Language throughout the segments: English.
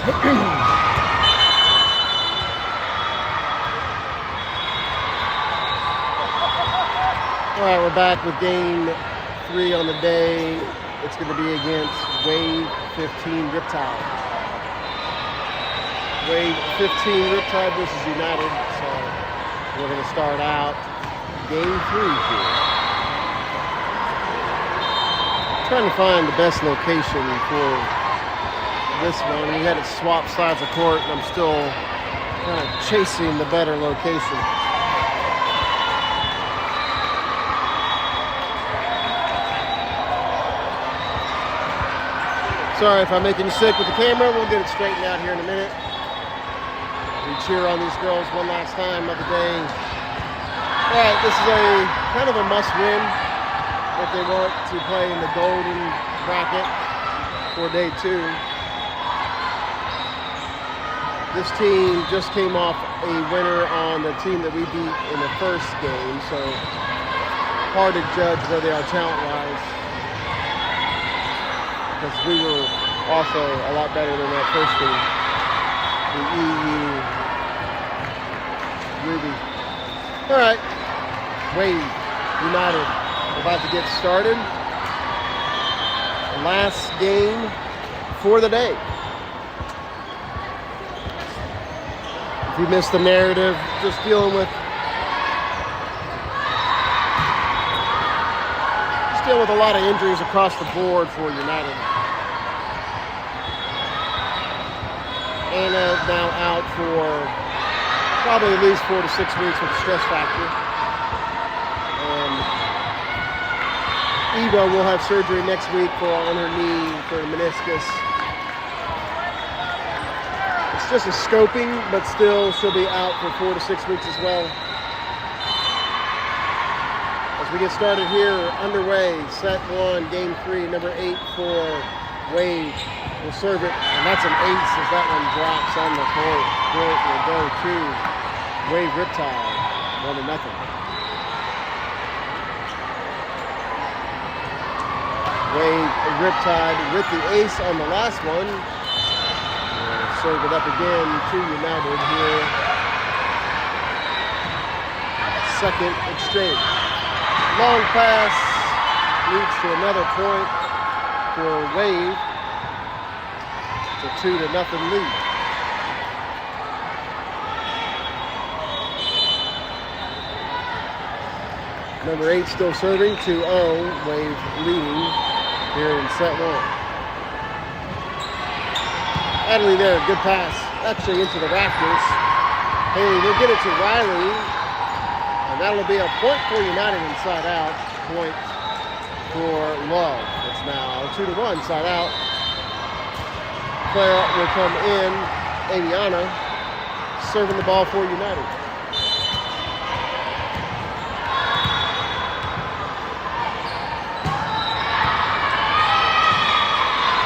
All right, we're back with game 3 on the day. It's going to be against Wave 15 Riptide. Wave 15 Riptide versus United. So we're going to start out game 3 here. Trying to find the best location for this one. We had it swap sides of court, and I'm still kind of chasing the better location. Sorry if I'm making you sick with the camera. We'll get it straightened out here in a minute. We cheer on these girls one last time of the day. All right, this is a kind of a must-win if they want to play in the golden bracket for day 2. This team just came off a winner on the team that we beat in the first game, so hard to judge where they are talent-wise, because we were also a lot better than that first team, the EU Ruby. All right, Wave United about to get started. Last game for the day. If you missed the narrative, just dealing with a lot of injuries across the board for United. Anna now out for probably at least 4 to 6 weeks with the stress factor. Eva will have surgery next week on her knee for a meniscus. It's just a scoping, but still she'll be out for 4 to 6 weeks as well. We get started here, underway, set 1, game 3, number 8 for Wave. Will serve it, and that's an ace as that one drops on the court. Court will go to Wave Riptide, 1-0. Wave Riptide with the ace on the last one. We'll serve it up again to United here. Second exchange. Long pass leads to another point for Wave. It's a 2-0 lead. Number 8 still serving, 2-0. Wave leading here in set 1. Adley there, good pass. Actually into the rafters. Haley will get it to Riley. And that'll be a point for United inside out. Point for LUV. It's now 2-1 side out. Clara will come in. Aviana serving the ball for United.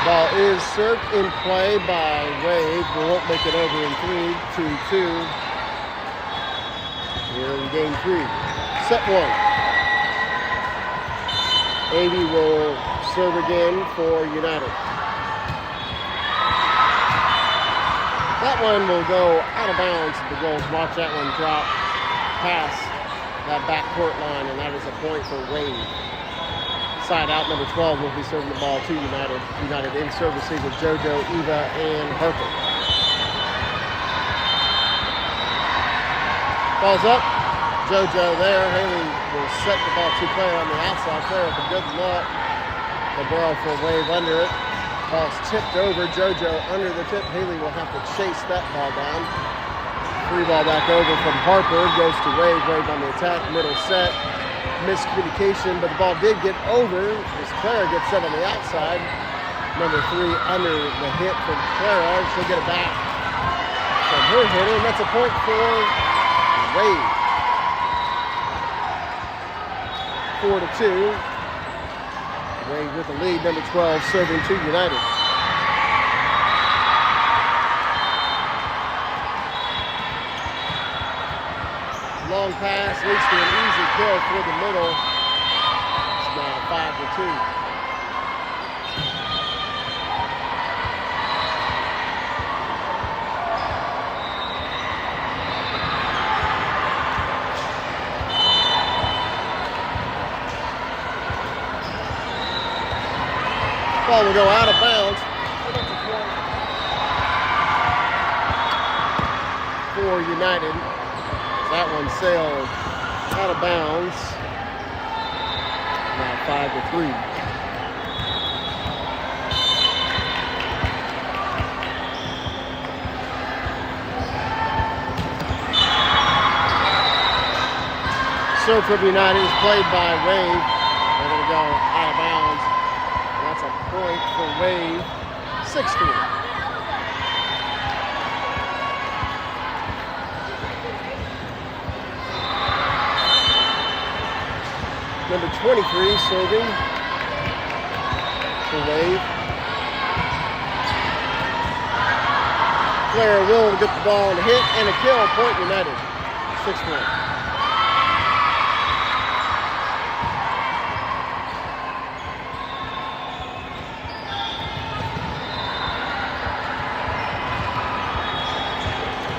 Ball is served in play by Wave. We won't make it over in 3, 2-2. Here in game 3. Set 1. Avy will serve again for United. That one will go out of bounds if the goals. Watch that one drop past that back court line, and that is a point for Wave. Side out, number 12 will be serving the ball to United. United in servicing with JoJo, Eva, and Harper. Ball's up. JoJo there. Haley will set the ball to Claire on the outside. Claire with a good look. The ball for Wave under it. Ball's tipped over. JoJo under the tip. Haley will have to chase that ball down. Free ball back over from Harper. Goes to Wave. Wave on the attack. Middle set. Miscommunication, but the ball did get over as Clara gets set on the outside. Number 3 under the hit from Clara. She'll get it back from her hitter, and that's a point for Wave. 4-2. Wave with the lead. Number 12 serving to United. Long pass leads to an easy kill for the middle. It's now 5-2. Ball will go out of bounds. For United. That one sailed out of bounds. Now 5-3. Serve from United is played by Wave. They're going to go out of bounds. That's a point for Wave. 6-3. Number 23 serving for Wave. Player will get the ball and hit and a kill. Point United. 6-1.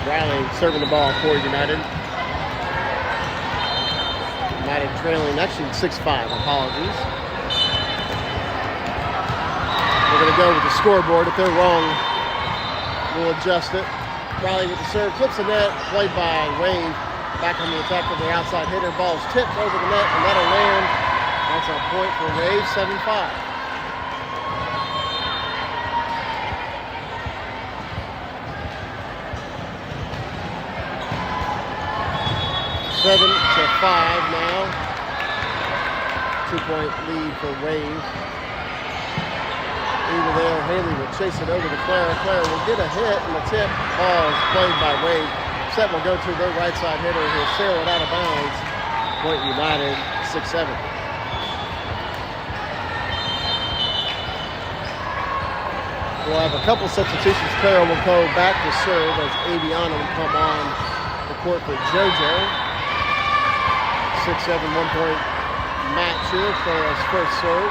Riley serving the ball for United. United trailing, actually 6-5, apologies. We're going to go with the scoreboard. If they're wrong, we'll adjust it. Riley with the serve, clips the net, played by Wave. Back on the attack of their outside hitter. Ball's tipped over the net, and that'll land. That's a point for Wave, 7-5. Seven to 5 now. 2-point lead for Wave. Either there, Haley will chase it over to Claire. Claire will get a hit and the tip. Ball is played by Wave. Set will go to their right side hitter. He'll sail it out of bounds. Point United, 6-7. We'll have a couple substitutions. Claire will go back to serve as Aviana will come on the court for JoJo. 6-7, 1-point match here. Claire's first serve.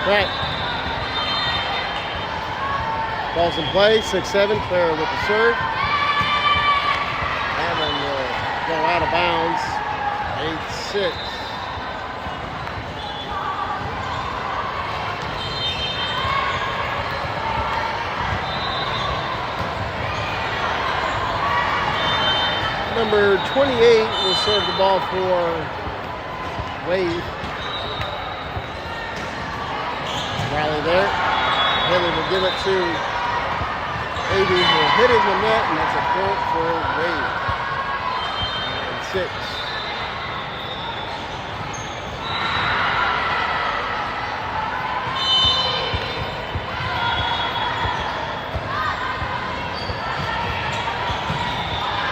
Right. Ball's in play, 6-7, Claire with the serve. That one will go out of bounds, 8-6. Number 28 will serve the ball for Wave. Riley there. Haley will give it to Avey, who will hit it in the net, and that's a point for Wave. 9-6.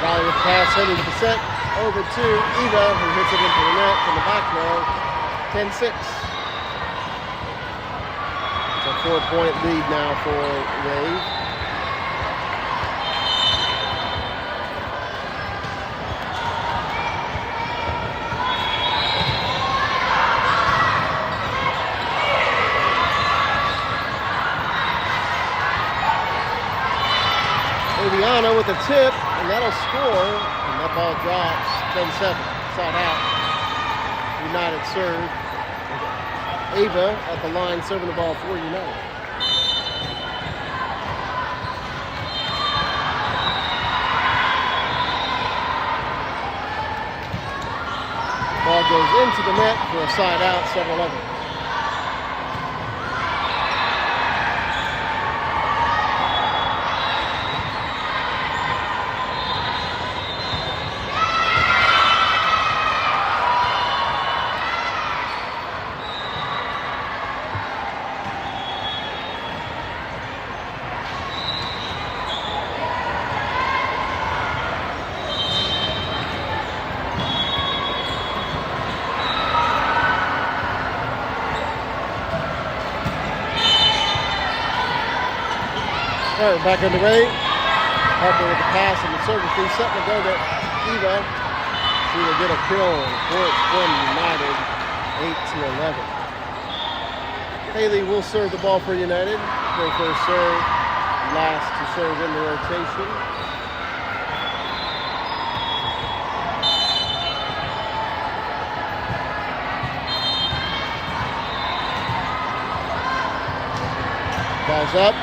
Riley with the pass, heading to the set, over to Eva, who hits it into the net from the back row. 10-6. It's a 4-point lead now for Wave. Aviana with a tip, and that'll score, and that ball drops 10-7, side out. United serve. Ava at the line serving the ball for United. Ball goes into the net for a side out, 7-11. All right, back underway. Harper with the pass and the service. Set to go to Eva. She will get a kill. Points from United, 8-11. Haley will serve the ball for United. Their first serve, last to serve in the rotation. Ball's up.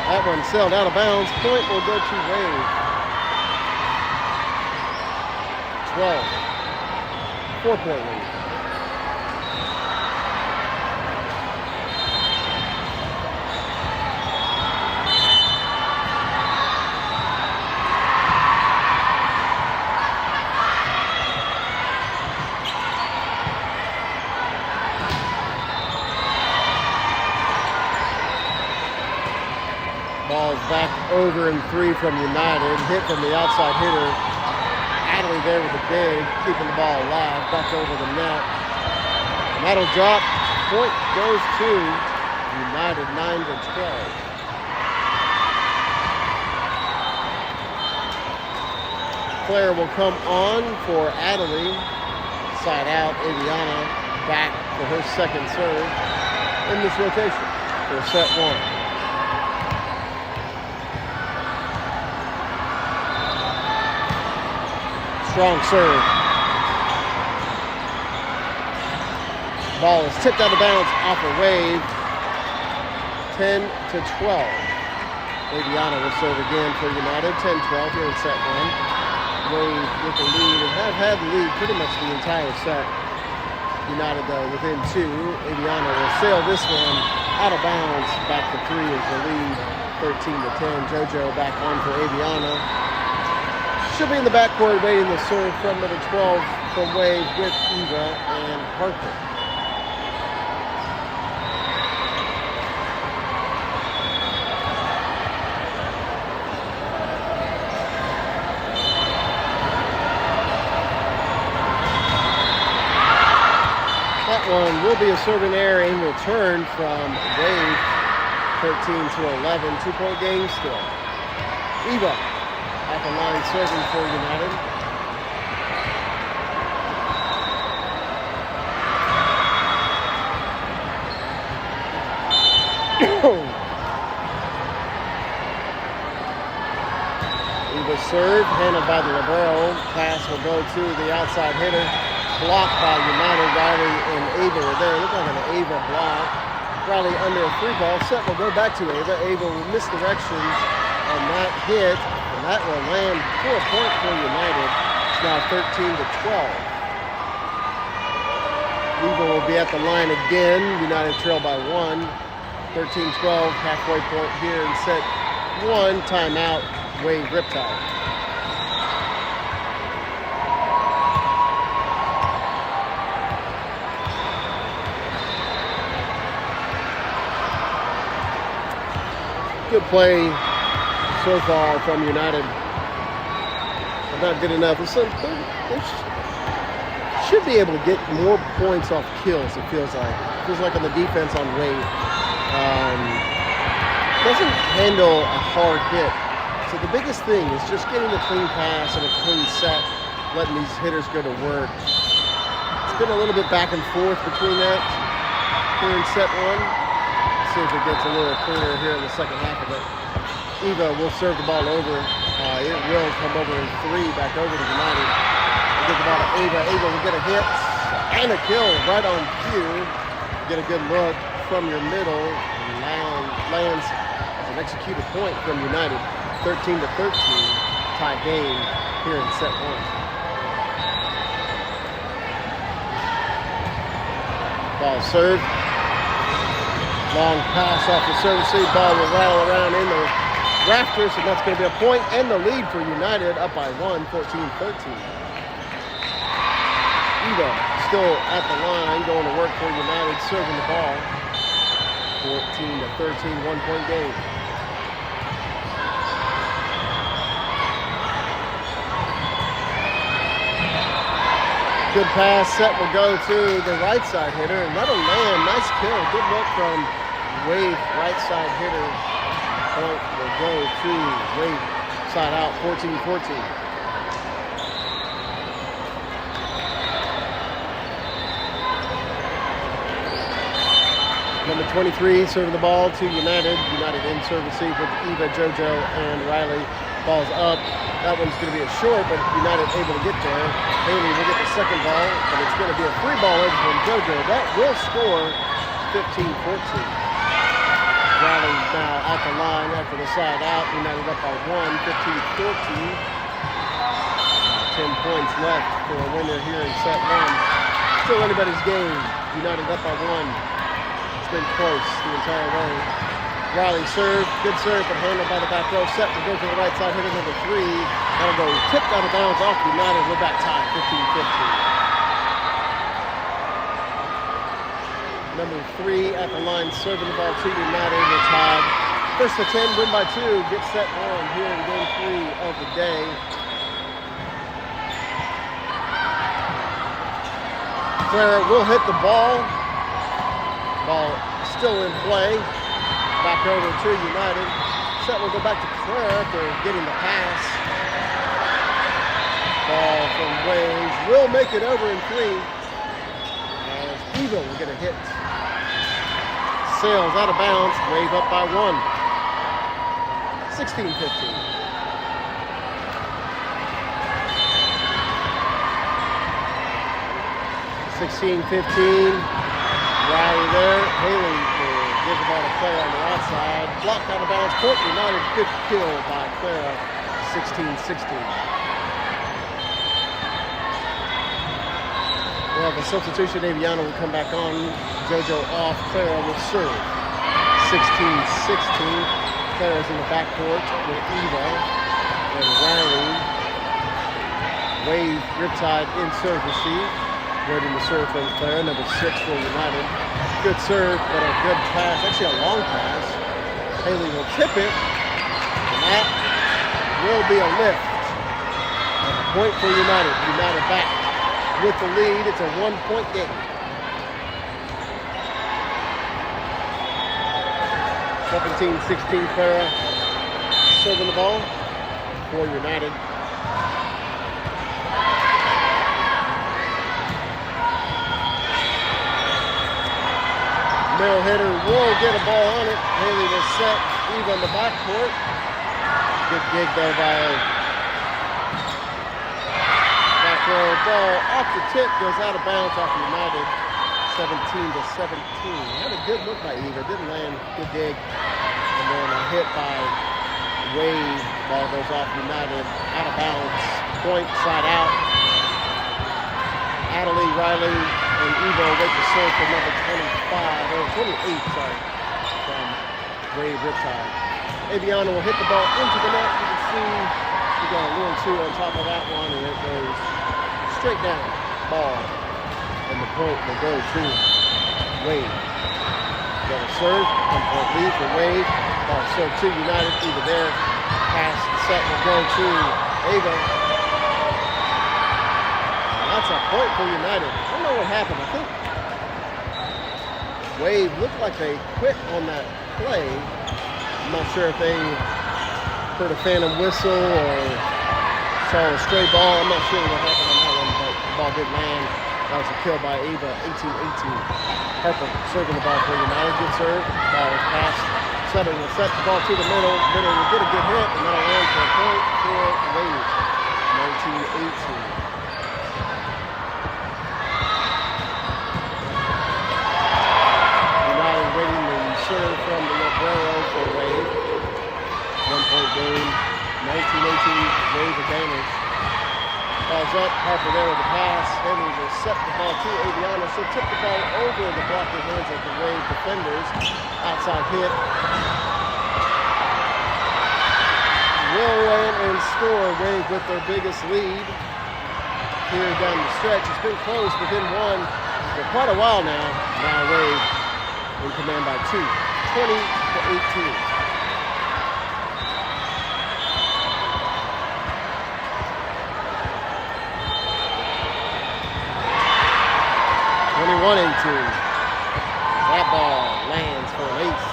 That one sailed out of bounds. Point will go to Wave. 12. 4-point lead. Ball's back over and 3 from United. Hit from the outside hitter. Adley there with the dig, keeping the ball alive. Back over the net. And that'll drop. Point goes to United, 9-12. Player will come on for Adley. Side out, Aviana back for her second serve in this rotation for set 1. Strong serve. Ball is tipped out of bounds off a Wave. 10-12. Aviana will serve again for United. 10-12 here in set 1. Wave with the lead and have had the lead pretty much the entire set. United though within 2. Aviana will sail this one out of bounds. Back to 3 is the lead. 13-10. JoJo back on for Aviana. She'll be in the backcourt waiting the serve from number 12 from Wave with Eva and Harper. That one will be a serving error in return from Wave. 13-11, 2-point game still. Eva at the line serving for United. Eva serve, handled by the libero. Pass will go to the outside hitter. Blocked by United. Riley and Ava were there. Looked like an Ava block. Riley under a 3 ball. Set will go back to Ava. Ava will misdirection on that hit. And that will land for a point for United. It's now 13-12. Eva will be at the line again. United trail by 1. 13-12, halfway point here in set 1. Timeout, Wave Riptide. Good play so far from United. Not good enough. They should be able to get more points off kills, it feels like. It feels like on the defense on Wave. Doesn't handle a hard hit. So the biggest thing is just getting a clean pass and a clean set, letting these hitters go to work. It's been a little bit back and forth between that here in set 1. See if it gets a little cleaner here in the second half of it. Eva will serve the ball over. It will come over in 3 back over to United. Get the ball to Ava. Ava will get a hit and a kill right on cue. Get a good look from your middle. Lands as an executed point from United. 13-13. Tie game here in set 1. Ball served. Long pass off the service lead. Ball will rattle around in the rafters, and that's going to be a point and the lead for United, up by 1, 14-13. Eva still at the line, going to work for United, serving the ball. 14-13, 1-point game. Good pass, set will go to the right side hitter, and that'll land. Nice kill. Good look from Wave, right side hitter. Point will go to Wave, side out, 14-14. Number 23 serving the ball to United. United in serve receive with Eva, JoJo, and Riley. Ball's up. That one's going to be a short, but United able to get there. Haley will get the second ball, but it's going to be a free ball over from JoJo. That will score 15-14. Riley now at the line after the side out. United up by 1, 15-14. 10 points left for a winner here in set 1. Still anybody's game. United up by 1. Been close the entire way. Riley serve, good serve, but handled by the back row. Set to go to the right side, hitter number 3. That'll go tipped out of bounds off United. We're back tied, 15-15. Number 3 at the line, serving the ball to United. We're tied. First to 10, win by 2. Get set 1 here in game 3 of the day. Clara will hit the ball. Ball still in play. Back over to United. Set will go back to Clara after getting the pass. Ball from Waves will make it over in 3. As Eva will get a hit. Sails out of bounds. Wave up by 1. 16-15. 16-15. Riley there. Haley will give the ball to Clara on the outside. Blocked out of bounds. Point United. Good kill by Clara. 16-16. Well, the substitution, Aviana will come back on. JoJo off. Clara will serve. 16-16. Clara's in the backcourt with Eva and Riley. Wave, Riptide in serve receive. Waiting to serve from Clara, number 6 for United. Good serve, but a good pass, actually a long pass. Haley will tip it, and that will be a lift. And a point for United. United back with the lead. It's a 1-point game. 17-16 Clara serving the ball for United. Middle hitter will get a ball on it. Haley will set Eve on the backcourt. Good gig there by back row. Ball off the tip, goes out of bounds off United. 17-17. Had a good look by Eva, didn't land. Good dig. And then a hit by Wade. Ball goes off United. Out of bounds. Point, side out. Adelie, Riley, and Evo wait to serve for number 28, from Wade Riptide. Aviana will hit the ball into the net. You can see we got a little 2 on top of that one, and it goes straight down. Ball, and the point will go to Wade. Got a serve, 1-point lead for Wade. Ball served to United, Eva there. Pass set will go to Ava. That's a point for United. I don't know what happened. I think Wave looked like they quit on that play. I'm not sure if they heard a phantom whistle or saw a stray ball. I'm not sure what happened on that one, but the ball did land. That was a kill by Ava, 18-18. Harper serving the ball for United. Good serve. Ball is passed. Sutter will set the ball to the middle. Middle will get a good hit, and that'll land for a point for Wave. 19-18. From the Librero for Wave. 1-point game. 19-18 Wave advantage. Ball's up. Harper there with the pass. Henry will set the ball to Aviana. She'll tip the ball over the blocking hands of the Wave defenders. Outside hit. Will win and score. Wave with their biggest lead here down the stretch. It's been close within 1 for quite a while now. Now Wave in command by 2, 20-18. That ball lands for an ace.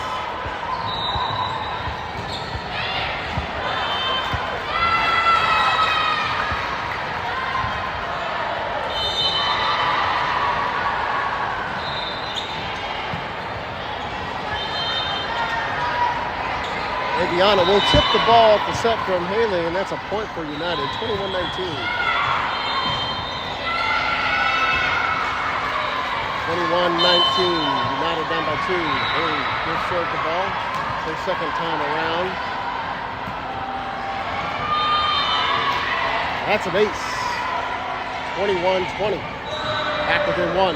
Aviana will tip the ball at the set from Haley, and that's a point for United, 21-19. 21-19, United down by 2. Haley will serve the ball for second time around. That's an ace. 21-20. Back within 1.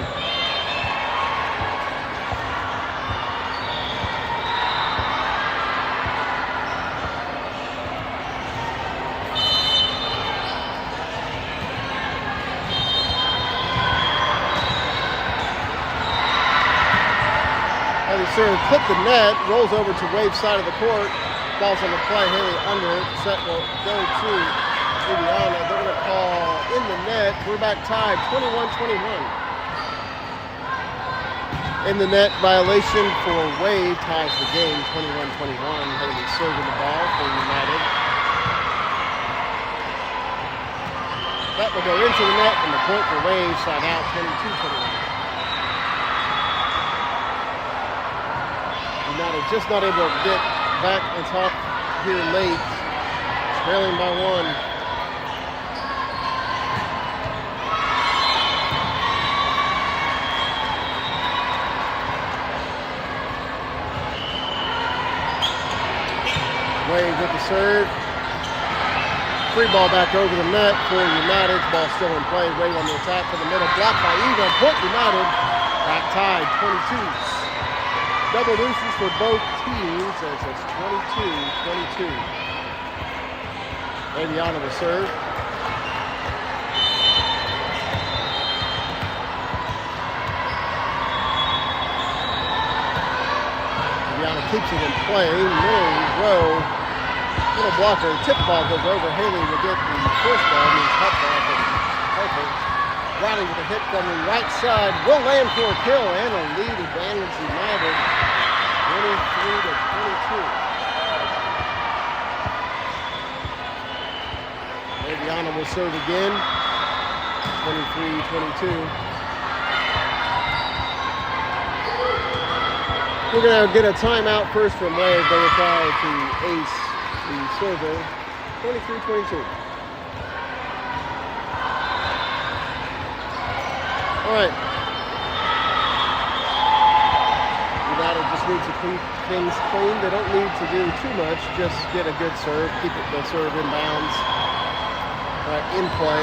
Serve, clip the net, rolls over to Wave side of the court. Ball's on the play. Haley under it. Set will go to Viviana. They're going to call in the net. We're back tied, 21-21. In the net violation for Wave ties the game, 21-21. Haley serving the ball for United. That will go into the net, and the point for Wave side out, 22-21. United just not able to get back on top here late, trailing by 1. Wave with the serve. Free ball back over the net for United. Ball still in play. Wave on the attack for the middle. Blocked by Eva. Point United. Back tied, 22. Double deuces for both teams as it's 22-22. Aviana will serve. Aviana keeps it in play. Middle row. Little blocker. Tip ball goes over. Haley will get the first ball. Cut ball. Perfect. Riley with a hit from the right side. Will land for a kill and a lead advantage United. 23-22. Aviana will serve again. 23-22. We're going to get a timeout first from Wave. They will try to ace the server. 23-22. All right. United just needs to keep things clean. They don't need to do too much. Just get a good serve. Keep the serve in bounds, in play,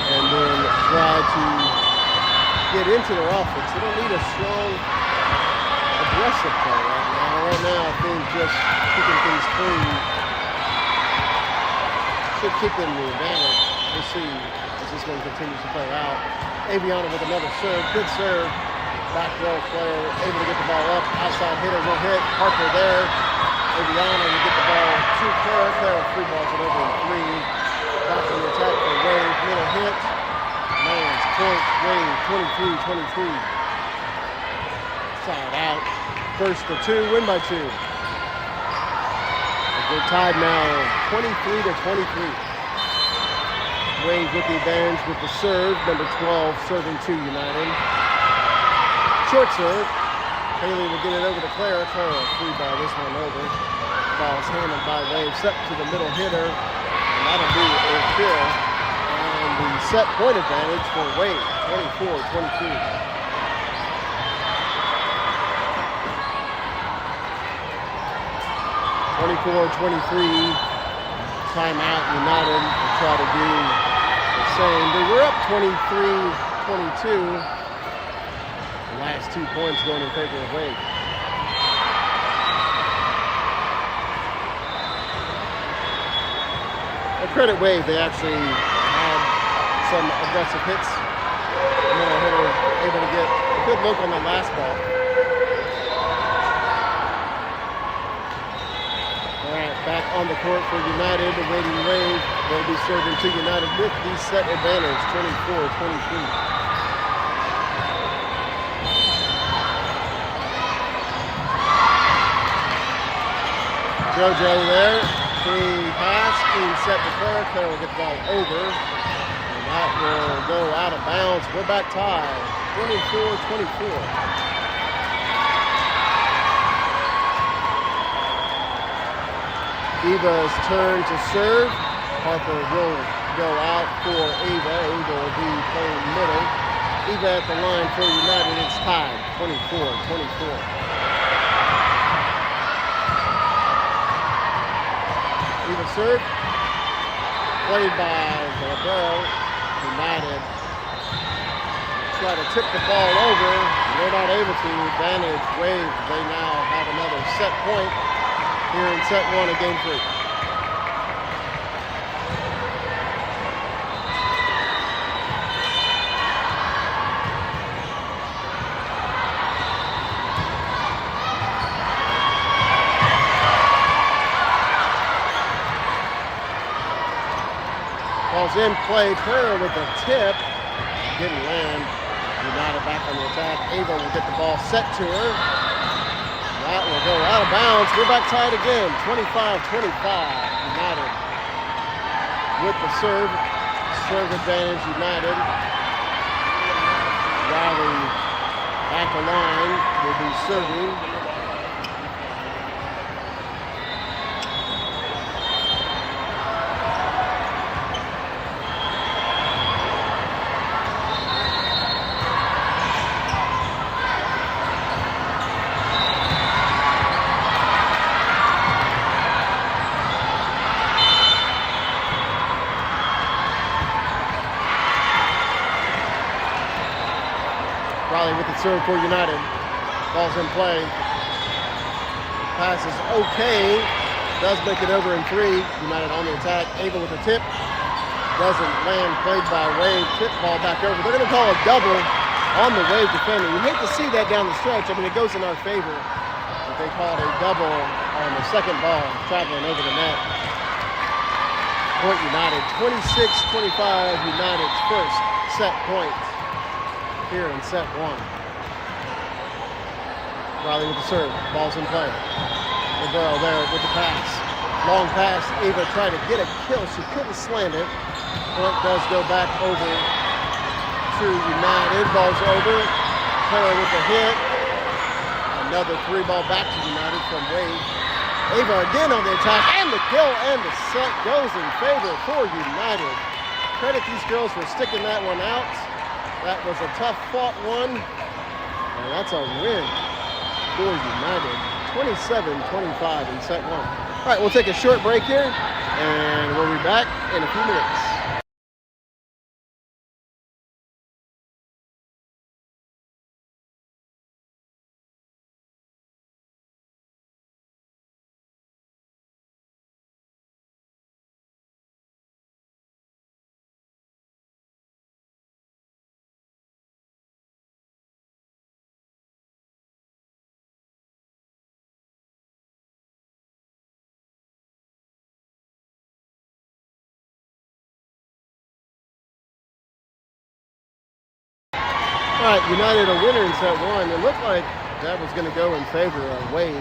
and then try to get into their offense. They don't need a strong, aggressive play right now. Right now, I think just keeping things clean should keep them the advantage. We'll see as this one continues to play out. Aviana with another serve. Good serve. Back row player able to get the ball up. Outside hitter will hit. Harper there. Aviana will get the ball to Clara. Clara free balls it over in 3. Back on the attack for Wave. Middle hit. Lands. Point. Wave. 23-23. Side out. First for 2. Win by 2. We're tied now 23-23. Wave with the advantage with the serve. Number 12 serving to United. Short serve. Haley will get it over to Clara. Clara free ball this one over. Ball's handled by Wave. Set to the middle hitter. And that'll be a kill. And the set point advantage for Wave. 24-23. Timeout. United will try to do the same. They were up 23-22. The last 2 points going in favor of Wave. A credit Wave, they actually had some aggressive hits. Middle hitter able to get a good look on the last ball. Back on the court for United, the waiting Wave will be serving to United with the set advantage, 24-23. JoJo there, clean pass, clean set to Clara. Clara will get the ball over, and that will go out of bounds. We're back tied, 24-24. Eva's turn to serve. Harper will go out for Ava. Ava will be playing middle. Eva at the line for United. It's tied, 24-24. Eva serve. Played by Libero. United try to tip the ball over. They're not able to. Advantage Wave. They now have another set point here in set one of game 3. Ball's in play. Pereira with a tip. Didn't land. United back on the attack. Ava will get the ball set to her. That will go out of bounds. We're back tied again. 25-25. United with the serve. Serve advantage United. Riley at the line will be serving. With the serve for United. Ball's in play. Pass is okay. Does make it over in 3. United on the attack. Ava with a tip. Doesn't land. Played by Wave. Tip ball back over. They're going to call a double on the Wave defender. You hate to see that down the stretch. I mean, it goes in our favor. But they called a double on the second ball traveling over the net. Point United. 26-25. United's first set point here in set 1. Riley with the serve. Ball's in play. Libero there with the pass. Long pass. Ava tried to get a kill. She couldn't slam it. Point does go back over to United. Ball's over. Taylor with the hit. Another 3-ball back to United from Wade. Ava again on the attack. And the kill and the set goes in favor for United. Credit these girls for sticking that one out. That was a tough fought one, and that's a win for United, 27-25 in set 1. All right, we'll take a short break here, and we'll be back in a few minutes. All right, United a winner in set 1. It looked like that was going to go in favor of Wave.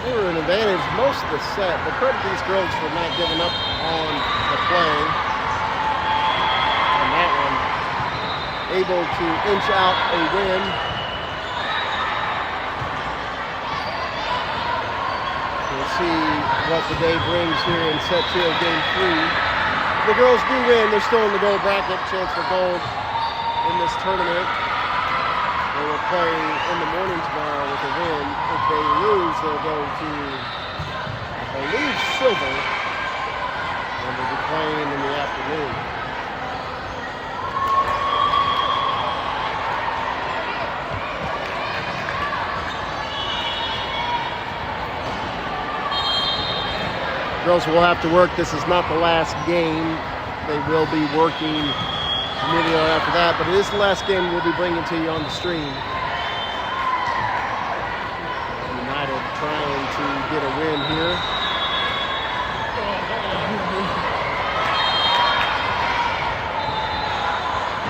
They were in advantage most of the set, but credit these girls for not giving up on the play. On that one, able to inch out a win. We'll see what the day brings here in set 2 of game 3. If the girls do win, they're still in the gold bracket, chance for gold in this tournament. They will play in the morning tomorrow with a win. If they lose, they'll go to, I believe, silver, and they'll be playing in the afternoon. Girls will have to work. This is not the last game. They will be working immediately after that, but it is the last game we'll be bringing to you on the stream. United trying to get a win here.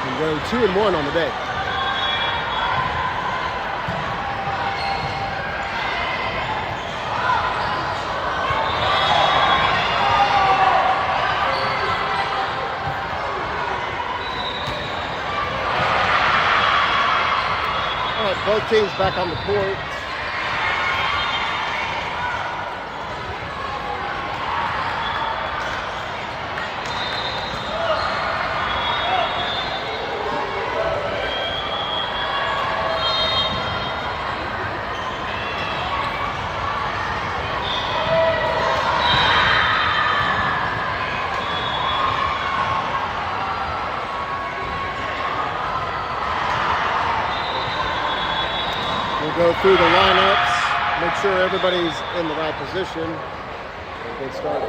And go 2-1 on the day. Both teams back on the court. Go through the lineups, make sure everybody's in the right position, and get started.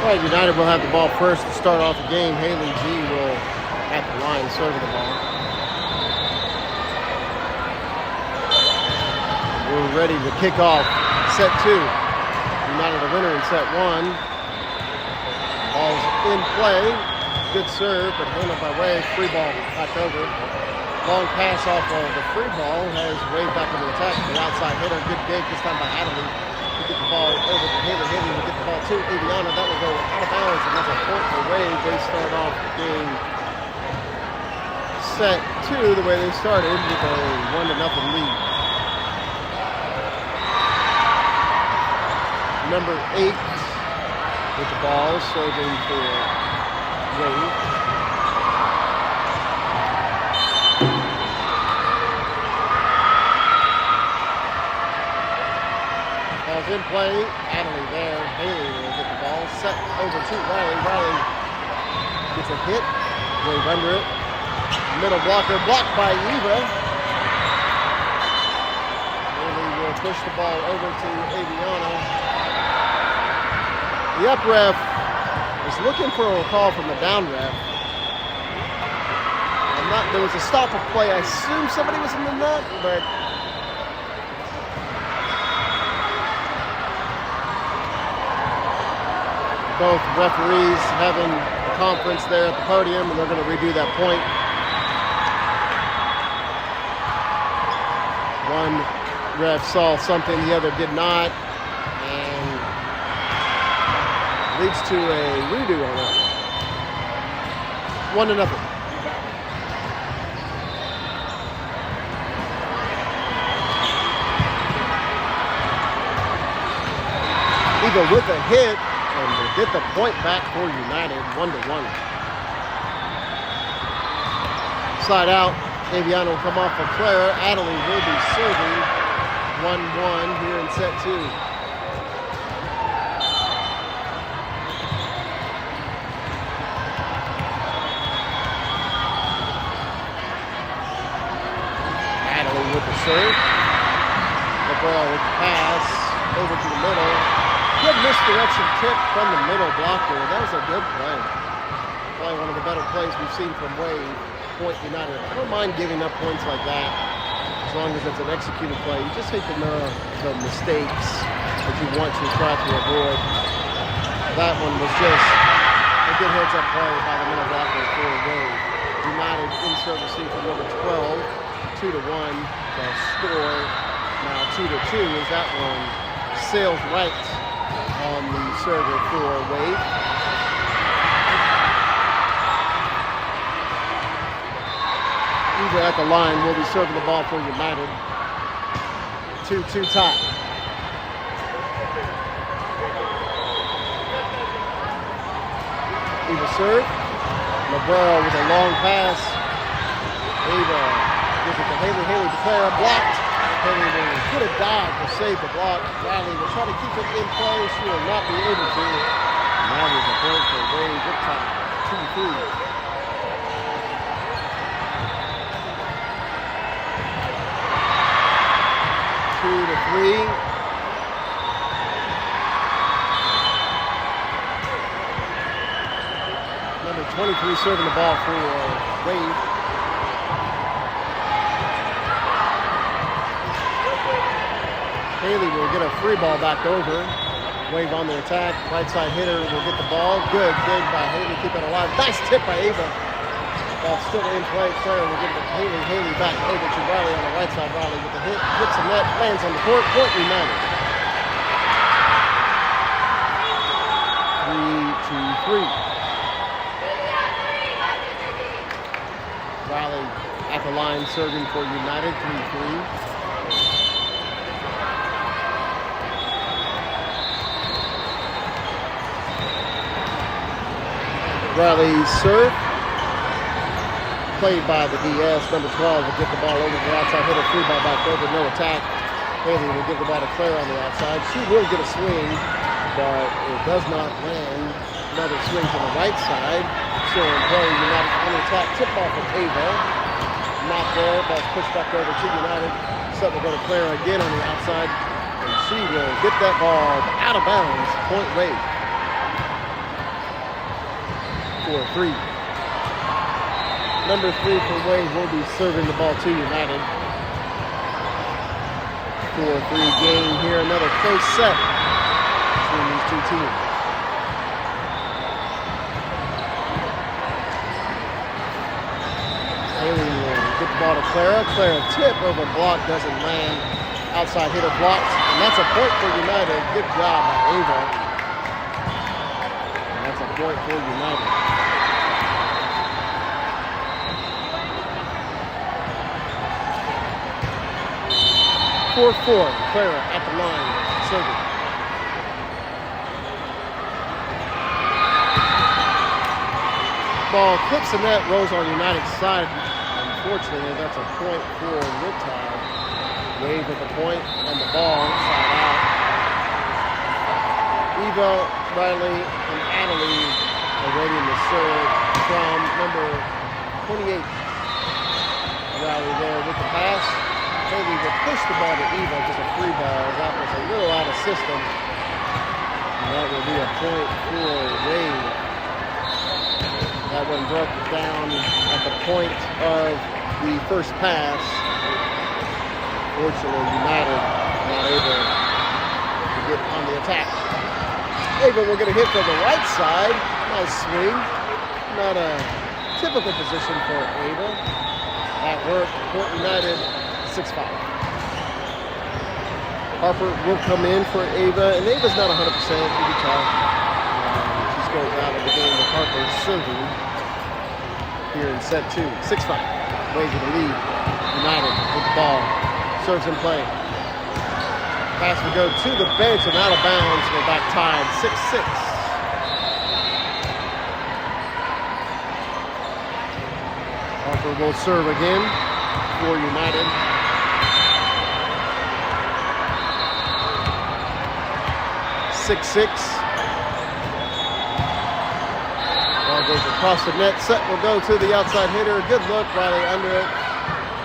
All right, United will have the ball first to start off the game. Haley G will at the line serving the ball. We're ready to kick off set 2. United a winner in set 1. Ball's in play. Good serve, but handled by Wade. Free ball back over. Long pass off of the free ball has Wade back into attack. The outside hitter. Good dig this time by Adelie. To get the ball over to Haley. Haley will get the ball to Aviana. That will go out of bounds, and that's a point for Wade. They start off the game set 2 the way they started with a 1-0 lead. Number 8 with the ball, serving for Wade. Ball's in play. Adelie there. Haley will get the ball. Set over to Riley. Riley gets a hit. Wade under it. Middle blocker blocked by Eva. Haley will push the ball over to Aviana. The up ref is looking for a call from the down ref. There was a stop of play. I assume somebody was in the net, but both referees having a conference there at the podium, and they're going to redo that point. One ref saw something, the other did not, and leads to a redo on that one. 1-0. Eva with a hit, and they get the point back for United, 1-1. Side out, Aviana will come off for Claire. Adelie will be serving 1-1 here in set 2. Adelie with the serve. LeBron with the pass over to the middle. Good misdirection tip from the middle blocker. That was a good play. Probably one of the better plays we've seen from Wade. Point United. I don't mind giving up points like that as long as it's an executed play. You just hate to know the mistakes that you want to try to avoid. That one was just a good heads-up play by the middle blocker for Wade. United in servicing from number 12, 2-1. The score now 2-2 as that one sails right on the server for Wade. Eva at the line will be serving the ball for United. 2-2 tie. Eva serve. LeBron with a long pass. Eva gives it to Haley. Haley to Clara, blocked Haley will get a dive to save the block. Riley will try to keep it in play. She will not be able to. And that is a point for Wade Riptide. 2-3. 2-3. Number 23 serving the ball for Wade. Haley will get a free ball back over. Wave on the attack. Right side hitter will get the ball. Good dig by Haley. Keep it alive. Nice tip by Ava. Ball still in play. Claire will give it to Haley. Haley back over to Riley on the right side. Riley with the hit. Hits the net. Lands on the court. Point United. 3-3. Riley at the line serving for United. 3-3. Riley serve. Played by the DS. Number 12 will get the ball over to the outside. Hit a free ball back over. No attack. Haley will give the ball to Claire on the outside. She will get a swing, but it does not land. Another swing to the right side. Still in play. United on the attack. Tip ball from Ava. Not there. Ball's pushed back over to United. Set will go to Claire again on the outside. And she will get that ball out of bounds. Point Wade. 4-3. Number 3 for Wade will be serving the ball to United. 4-3 game here. Another close set between these two teams. Haley will get the ball to Clara. Clara tip over block, doesn't land. Outside hitter blocks, and that's a point for United. Good job by Ava. And that's a point for United. 4-4. Clara at the line, serving. Ball clips the net, rolls on United's side. Unfortunately, that's a point for Riptide. Wave at the point, and the ball side out. Eva, Riley, and Adelie are waiting to serve from number 28. Riley there with the pass. Haley will push the ball to Eva, just a free ball. That was a little out of system. And that will be a point for Wade. That one broke down at the point of the first pass. Fortunately, United not able to get on the attack. Ava will get a hit from the right side. Nice swing. Not a typical position for Ava. That worked. Point United 6-5. Harper will come in for Ava, and Ava's not 100%. He be tough. She's going out of the game with Harper serving here in set 2. 6-5. Wade with the lead. United with the ball. Serves in play. Pass will go to the bench and out of bounds. We're back tied 6-6. Harper will serve again for United. 6-6. Ball goes across the net. Set will go to the outside hitter. Good look. Riley under it.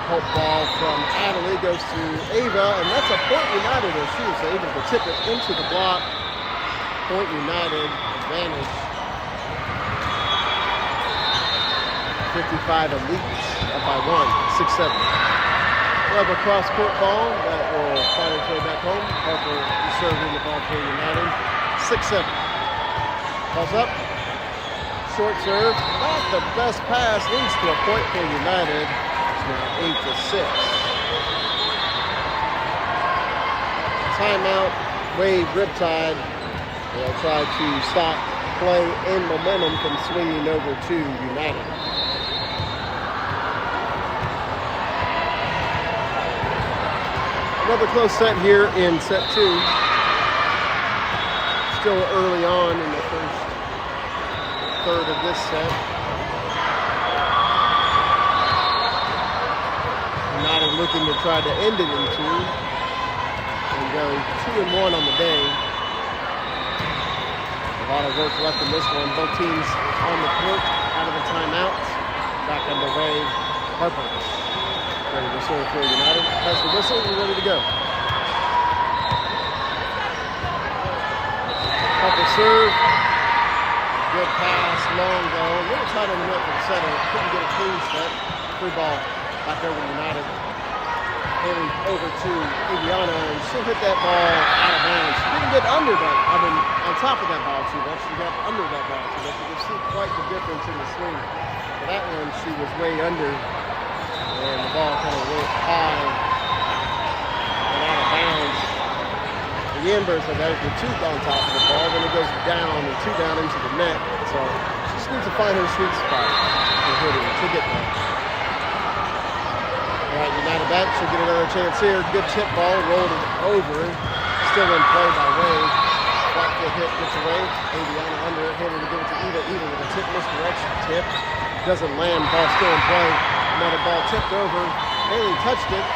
Hope ball from Adelie goes to Ava, and that's a point United as she is able to tip it into the block. Point United advantage. 55 Elite up by 1. 6-7. We'll have a cross-court ball that will find its way back home. Harper is serving the ball for United. 6-7. Ball's up. Short serve. Not the best pass. Leads to a point for United. It's now 8-6. Timeout. Wade Riptide. They'll try to stop play and momentum from swinging over to United. Another close set here in set 2. Still early on in the first third of this set. United looking to try to end it in 2 and go 2-1 on the day. A lot of work left in this one. Both teams on the court, out of the timeout. Back underway. Harper ready to serve for United. Has the whistle. We're ready to go. Harper serve. Good pass. Long goal. A little tight on the net for the setter. Couldn't get a clean set. Free ball back over to United. Haley over to Aviana, and she'll hit that ball out of bounds. She didn't get under that, on top of that ball too much. She got under that ball too much. You can see quite the difference in the swing. For that one, she was way under, and the ball kind of went high and out of bounds. The inverse of that is the tooth on top of the ball, then it goes down and 2 down into the net. So she just needs to find her sweet spot for hitting to get there. All right, United back. She'll get another chance here. Good tip ball, rolled it over. Still in play by Wade. Flat foot hit, gets away. Aviana under it, Haley to give it to Eva. Eva with a tip misdirection tip. Doesn't land, ball still in play. Another ball tipped over. Haley touched it.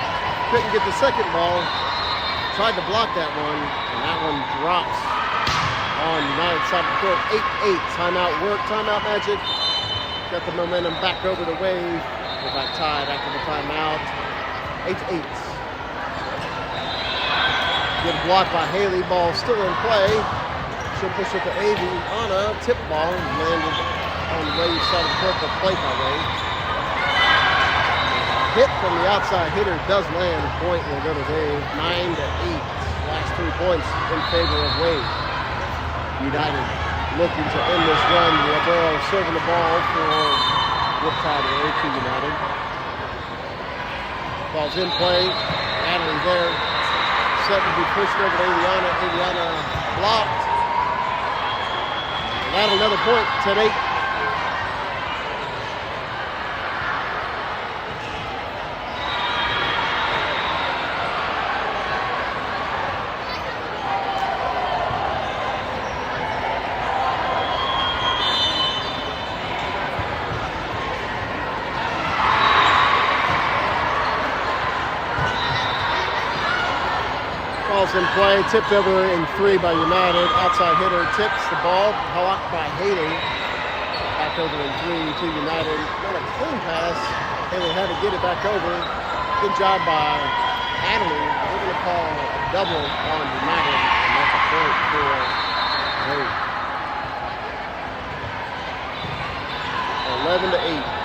Couldn't get the second ball. Tried to block that one, and that one drops on United side of the court. 8-8. Timeout work, timeout magic. Got the momentum back over the Wave. We're back tied after the timeout. 8-8. Good block by Haley. Ball still in play. She'll push it to Aviana. Tip ball landed on the Wave side of the court, but played by Wave. Hit from the outside hitter does land. Point will go to Wave. 9-8. Last 3 points in favor of Wave. United looking to end this run. Libero serving the ball for Riptide to United. Ball's in play. Natalie there. Set to be pushed over to Aviana. Aviana blocked. And add another point. 10-8. 'Ball's in play, tipped over in 3 by United. Outside hitter tips the ball, blocked by Haley. Back over in 3 to United. Not a clean pass. Haley had to get it back over. Good job by Natalie. We're going to call a double on United, and that's a point for Haley. 11-8.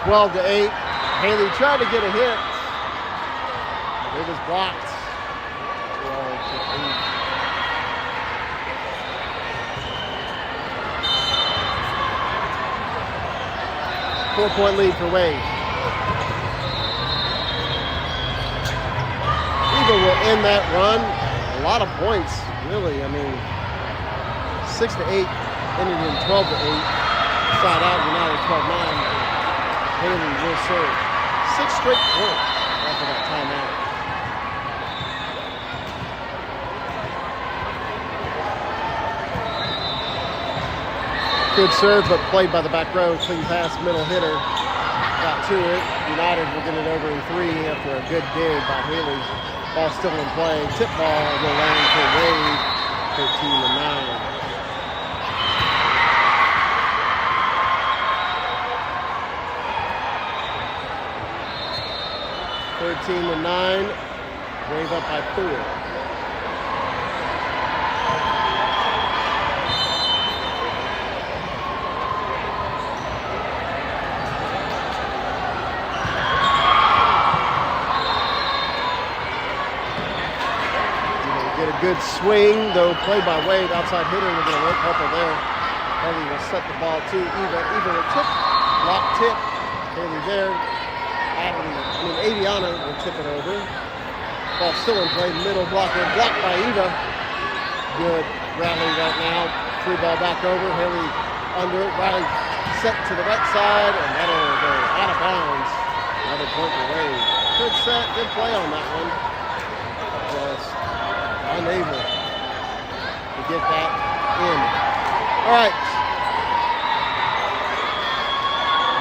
12-8. Haley tried to get a hit. It was blocked. 12-8. Four-point lead for Wade. Eagle will end that run. A lot of points, really. I mean, 6-8, ended in 12-8. Side out, United 12-9. Haley will serve 6 straight points after that timeout. Good serve, but played by the back row. Clean pass, middle hitter. Got to it. United will get it over in 3 after a good dig by Haley. Ball still in play. Tip ball will land for Wade. 13-9. 13-9, Wave up by 4. Get a good swing, though played by Wade. Outside hitter, we're going to work Harper there. Haley will set the ball to Eva. Eva will tip, block tip. Haley there. Aviana will tip it over. Ball still in play. Middle blocker blocked by Eva. Good rally right now. Free ball back over. Haley under it. Riley Set to the right side, and that'll go out of bounds. Another point for Wade. Good set, good play on that one. Just unable to get that in. All right.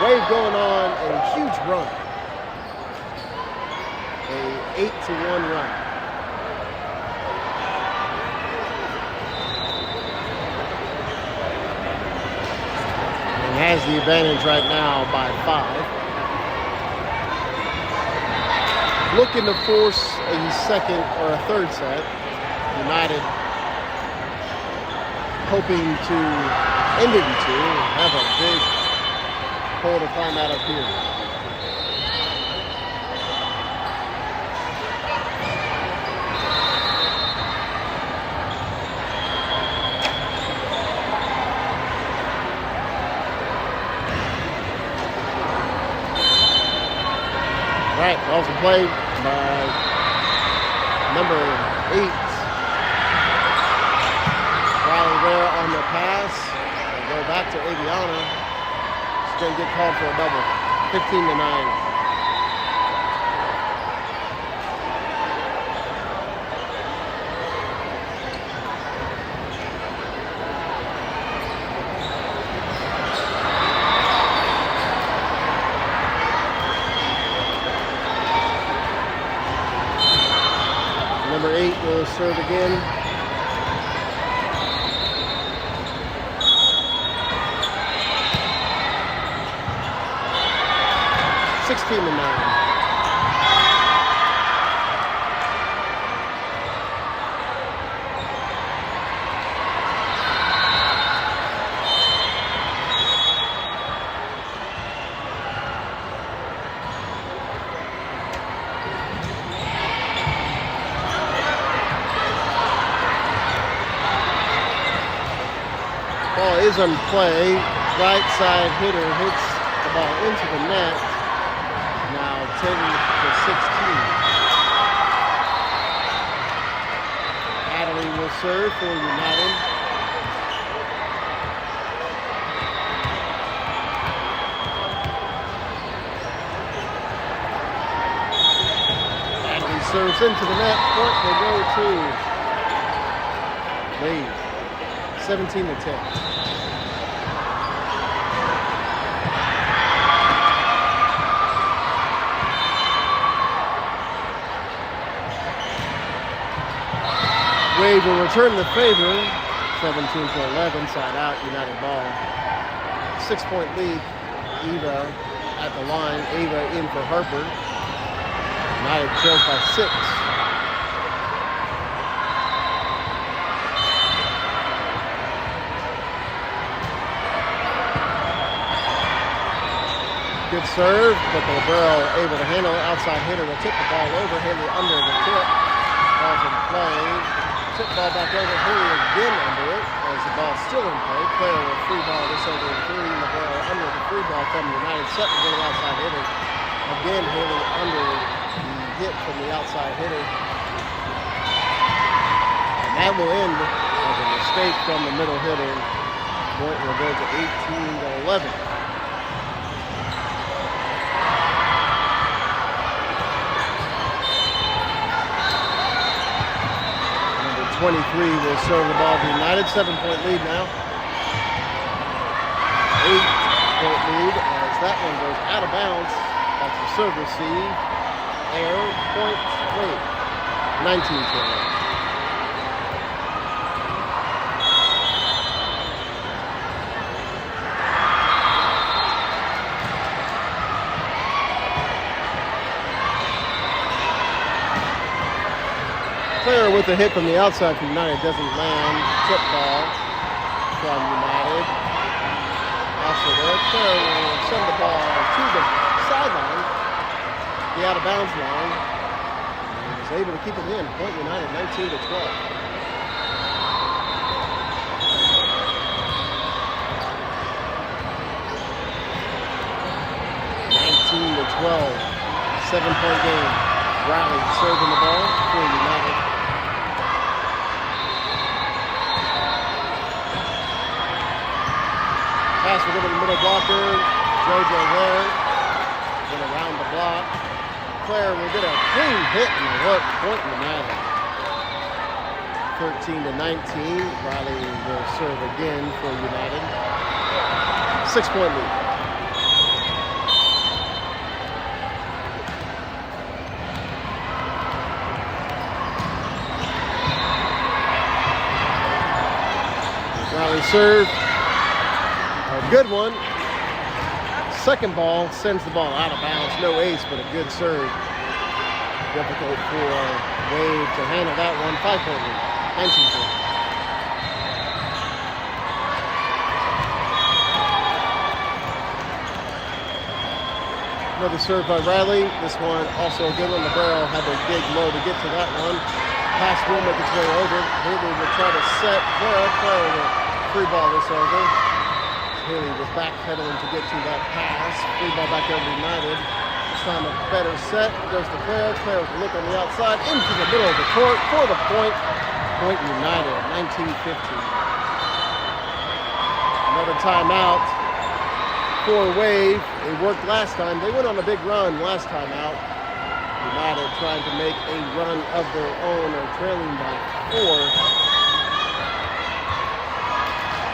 Wade going on a huge run. A 8-1 run. Has the advantage right now by 5. Looking to force a second or a third set. United hoping to end it in 2 and have a big hole to climb out of here. Right, also played by number 8. Riley there on the pass. And go back to Aviana. She's going to get called for a double. 15-9. Number 8 will serve again. $16-9. Ball is on play. Right side hitter hits the ball into the net. Now 10-16. Natalie will serve for United. Natalie serves into the net. Point will go to Wade. 17-10. Wade will return the favor. 17-11, side out, United ball. 6-point lead. Eva at the line. Eva in for Harper. United trails by 6. Good serve, but the libero able to handle it. Outside hitter will tip the ball over. Haley under the tip. Ball's in play. Tip ball back over. Haley again under it as the ball's still in play. Player will free ball this over in 3. Libero under the free ball from United. Set to go to outside hitter. Again, Haley under the hit from the outside hitter. And that will end as a mistake from the middle hitter. Point will go to 18-11. 23 will serve the ball to United. 7-point lead now. 8-point lead as that one goes out of bounds. That's the serve receive. Air, point, Wade. 19-20. Player with a hit from the outside from United doesn't land. Tip ball from United. Also there, player will send the ball to the sideline, the out of bounds line, and is able to keep it in. Point United 19-12. 19-12. 7-point game. Riley serving the ball for United. pass will go to the middle blocker. JoJo there. Then around the block. Claire will get a clean hit and hook. Point United. 13-19. Riley will serve again for United. 6-point lead. Riley serve. A good one. Second ball sends the ball out of bounds. No ace, but a good serve. Difficult for Wave to handle that one. 5-point lead. 19-point. Another serve by Riley. This one also a good one. The barrel had to dig low to get to that one. Pass will make its way over. Haley will try to set Claire. Claire will free ball this over. Haley was backpedaling to get to that pass. Free ball back over United. This time a better set. Goes to Claire. Claire with a look on the outside. Into the middle of the court for the point. Point United. 19-15. Another timeout for Wave. They worked last time. They went on a big run last time out. United trying to make a run of their own, or trailing by 4.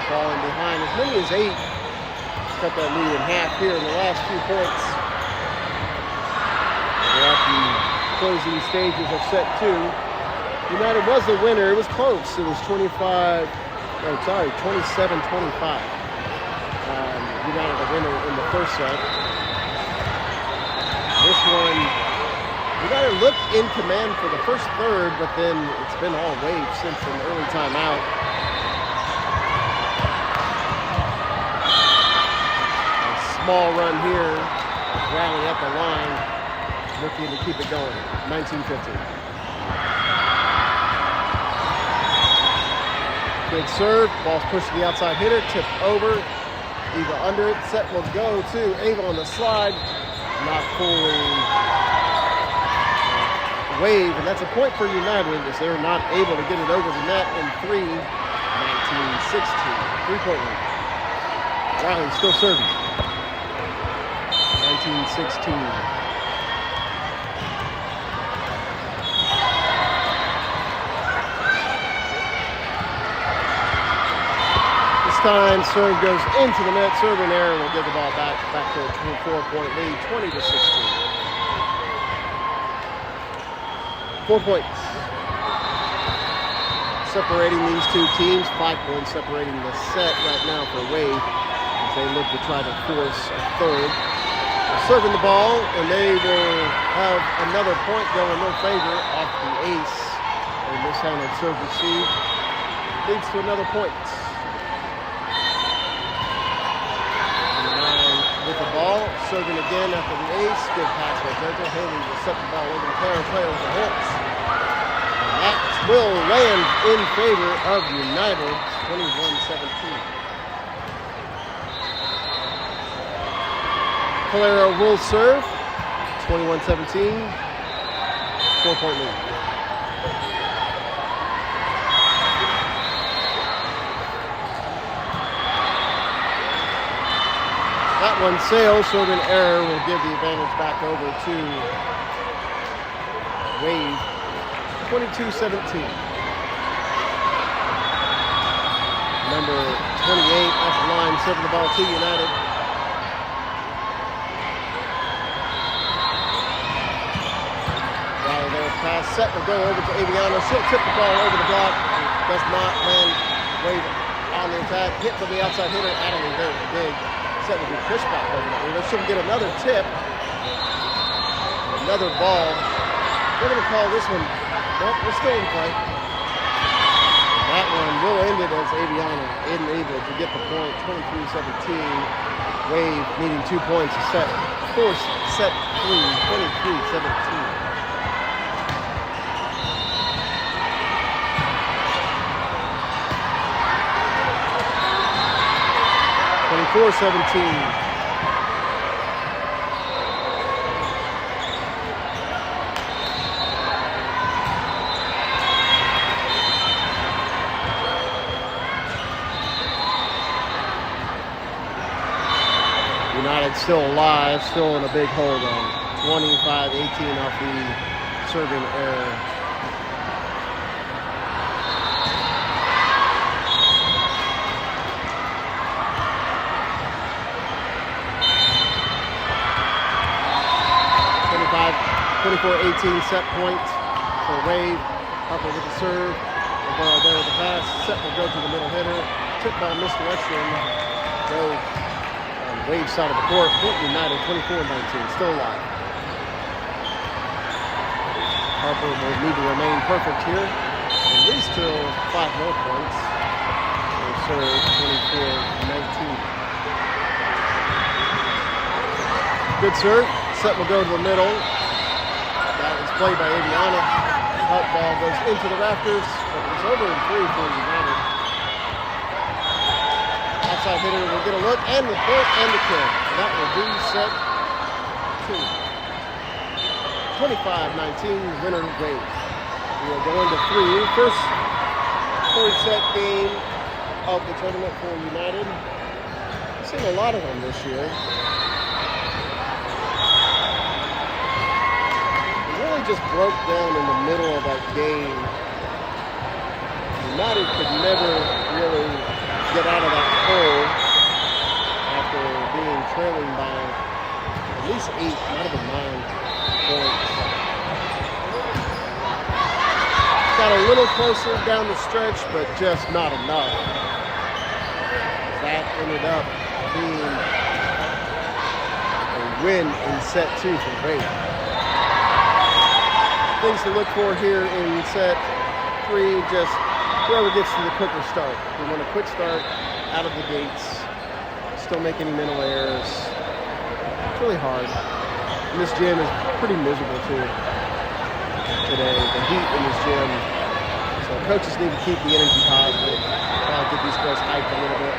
Falling behind as many as 8. Cut that lead in half here in the last few points. We're at the closing stages of set 2. United was the winner. It was close. It was 27-25. United the winner in the first set. This one, United looked in command for the first third, but then it's been all Wave since an early timeout. A small run here, rally up the line, looking to keep it going. 19-15. Good serve, ball's pushed to the outside hitter, tipped over. Eva under it. Set will go to Ava on the slide. Not fully Wave, and that's a point for United as they're not able to get it over the net in 3. 19-16. 3-point lead. Riley still serving. 19-16. Time serve goes into the net, serving error will give the ball back to a 4-point lead, 20-16. 4 points separating these two teams. 5 points separating the set right now for Wave as they look to try to force a third. They're serving the ball, and they will have another point go in their favor off the ace. A mishandled serve receive leads to another point. With the ball, serving again after the ace. Good pass by JoJo. Haley will set the ball over to Claire. Claire with the hits. And that will land in favor of United, 21-17. Calero will serve, 21-17. 4-point lead. That one sails, so an error will give the advantage back over to Wave. 22-17. Number 28 up the line, serving the ball to United. Riley there, pass, set will go over to Aviano. She'll tip the ball over the block. Does not land. Wave on the attack. Hit from the outside hitter. Adelie there with the dig. Set will be pushed back over there. She'll get another tip. Another ball. We're going to call this one. Nope, we're still in play. That one will end it as Aviano unable to get the point. 23-17. Wave needing 2 points to set. Force set 3. 23-17. 24-17. United still alive, still in a big hole though. 25-18 off the serving error. Twenty-five, 24-18 set point for Wave. Harper with the serve. Ball there with the pass. Set will go to the middle hitter. Tip ball misdirection. Go on Wave side of the court. Fulton United 24-19. Still alive. Harper will need to remain perfect here. At least till 5 more points. They serve 24-19. Good serve. Set will go to the middle. That is played by Aviana. Out ball goes into the rafters, but it's over in 3 for United. Outside hitter will get a look and the point and the kill. That will do set 2. 25-19, winner Wave. We will go into 3. First third set game of the tournament for United. I've seen a lot of them this year. Just broke down in the middle of that game. United could never really get out of that hole after being trailing by at least 8, might have been 9 points. Got a little closer down the stretch, but just not enough. That ended up being a win in set 2 for Wave. Things to look for here in set 3, just whoever gets to the quicker start. We want a quick start out of the gates, still make any mental errors. It's really hard. And this gym is pretty miserable too today, the heat in this gym. So coaches need to keep the energy positive, get these girls hyped a little bit.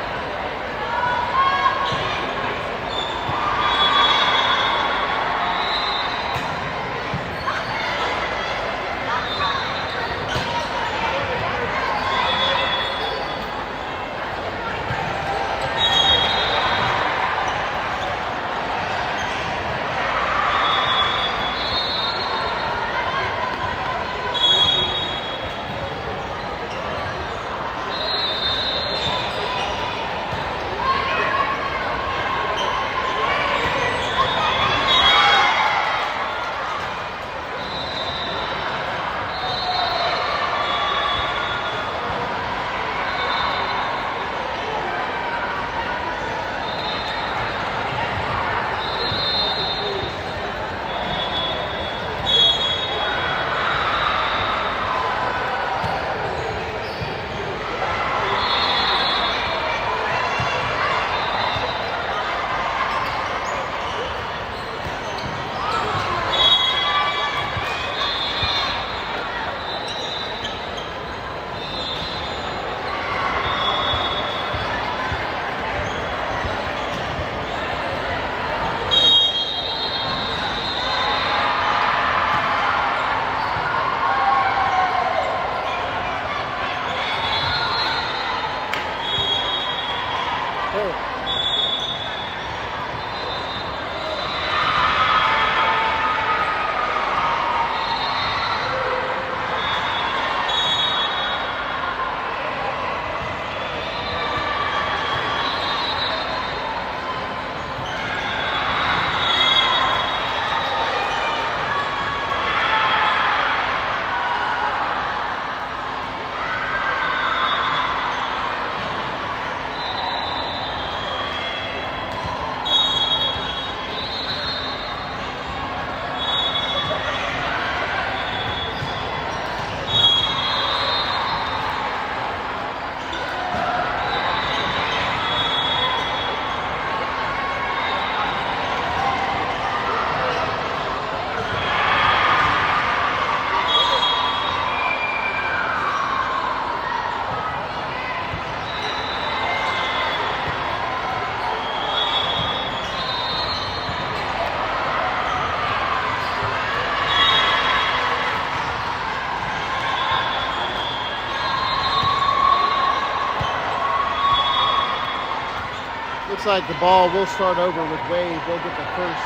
Looks like the ball will start over with Wade. They'll get the first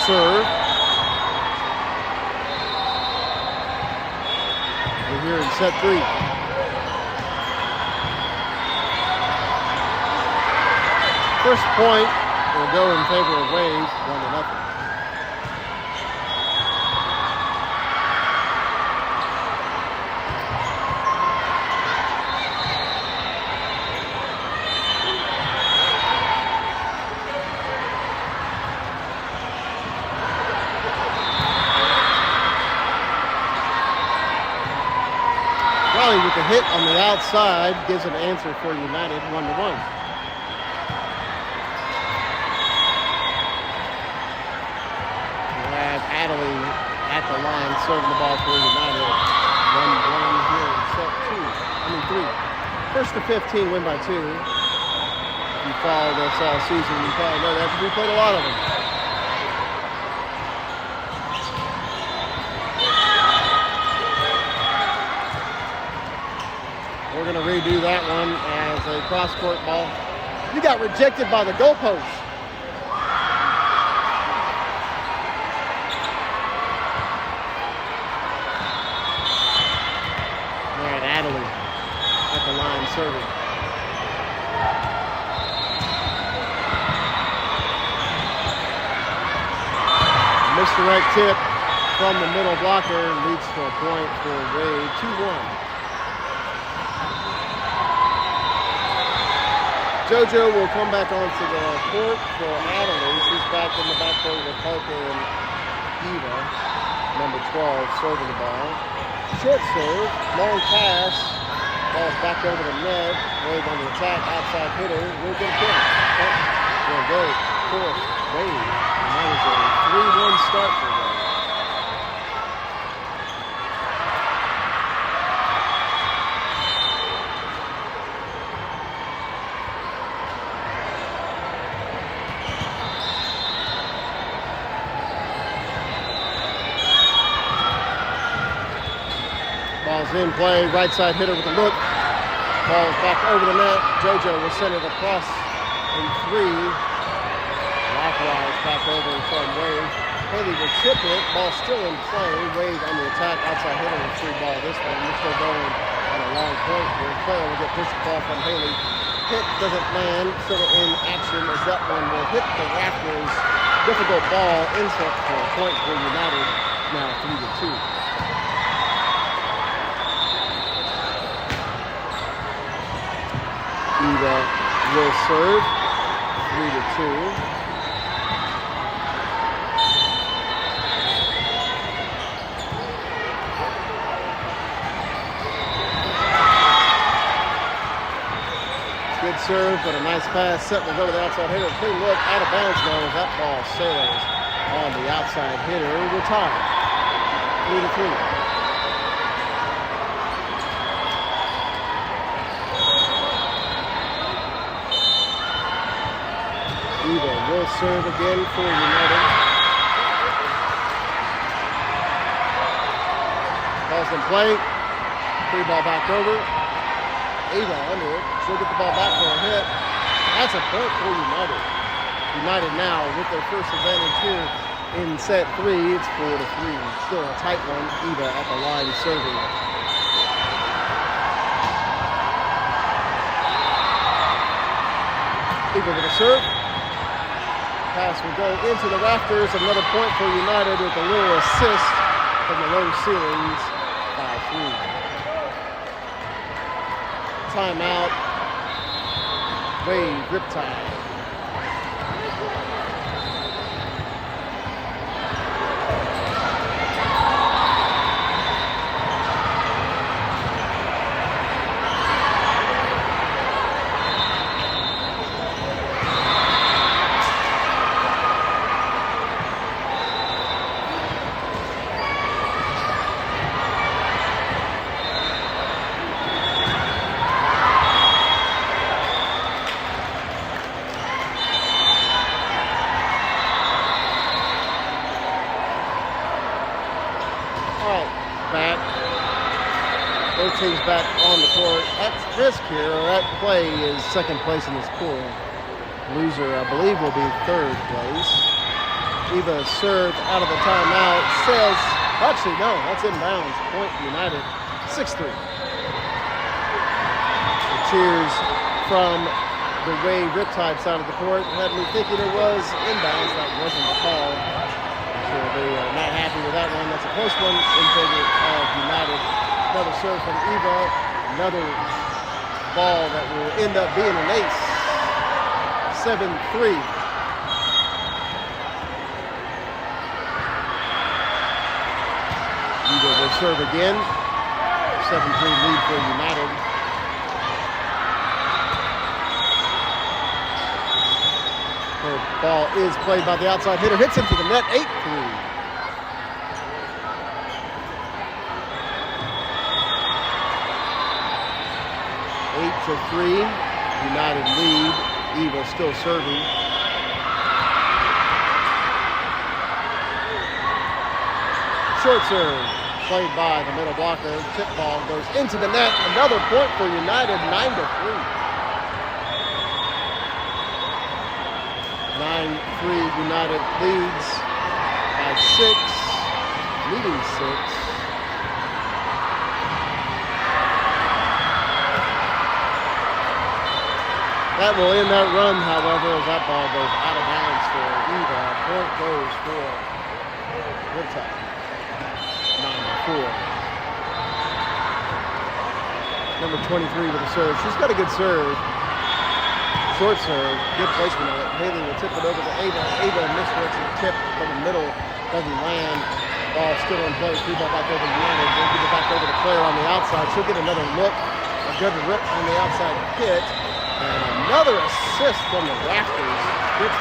serve. We're here in set 3. First point will go in favor of Wade, 1-0. With the hit on the outside gives an answer for United, 1-1. We'll have Adderley at the line serving the ball for United. 1-1 here in set 3. First to 15, win by 2. If you followed us all season, you probably know that we played a lot of them. We're going to redo that one as a cross-court ball. You got rejected by the goalpost. All right, Adderley at the line serving. Misdirect tip from the middle blocker leads to a point for Wade, 2-1. JoJo will come back onto the court for Adderley. She's back in the backcourt with Parker and Eva. Number 12 serving the ball. Short serve, long pass. Ball's back over the net. Wade on the attack, outside hitter. We'll get a kill. We'll go for Wade. And that is a 3-1 start for Wade. Ball's in play, right side hitter with a look. Ball's back over the net. JoJo will send it across in 3. Likewise, back over from Wade. Haley will chip it. Ball still in play. Wade on the attack, outside hitter with 3 ball this one. We're still going on a long point here. Player will get pushed the ball from Haley. Hit doesn't land, still in action as that one will hit the rafters. Difficult ball, insert for a point for United. Now 3-2. Eva will serve, 3-2. Good serve, but a nice pass. Set will go to the outside hitter. Clean look, out of bounds though. That ball sails on the outside hitter. We're tied, 3-3. Eva will serve again for United. Ball's in play. 3 ball back over. Eva under it. She'll get the ball back for a hit. That's a point for United. United now with their first advantage here in set 3. It's 4-3. Still a tight one. Eva at the line serving. Eva with a serve. Pass will go into the rafters. Another point for United with a little assist from the low ceilings by 3. Timeout. Wade, Riptide. back on the court. At risk here, or that play is second place in this pool. Loser, I believe, will be third place. Eva served out of the timeout. Sails, actually, no, that's inbounds. Point United, 6-3. The cheers from the Wave Riptide side of the court had me thinking it was inbounds. That wasn't the call. So they are not happy with that one. That's a close one in favor of United. Another serve from Eva. Another ball that will end up being an ace. 7-3. Eva will serve again. 7-3 lead for United. Her ball is played by the outside hitter. Hits into the net. 8-3. 8-3. United lead. Eva still serving. Short serve played by the middle blocker. Tip ball goes into the net. Another point for United. 9-3. 9-3. United leads by 6. Leading 6. That will end that run, however, as that ball goes out of bounds for Eva. Point goes for Riptide. 9-4. Number 23 with a serve. She's got a good serve. Short serve. Good placement on it. Haley will tip it over to Ava. Ava misworks the tip from the middle. Doesn't land. Ball still in play. Free ball back over to United. We'll give it back over to Claire on the outside. She'll get another look. A good rip on the outside hit. And another assist from the rafters. Gives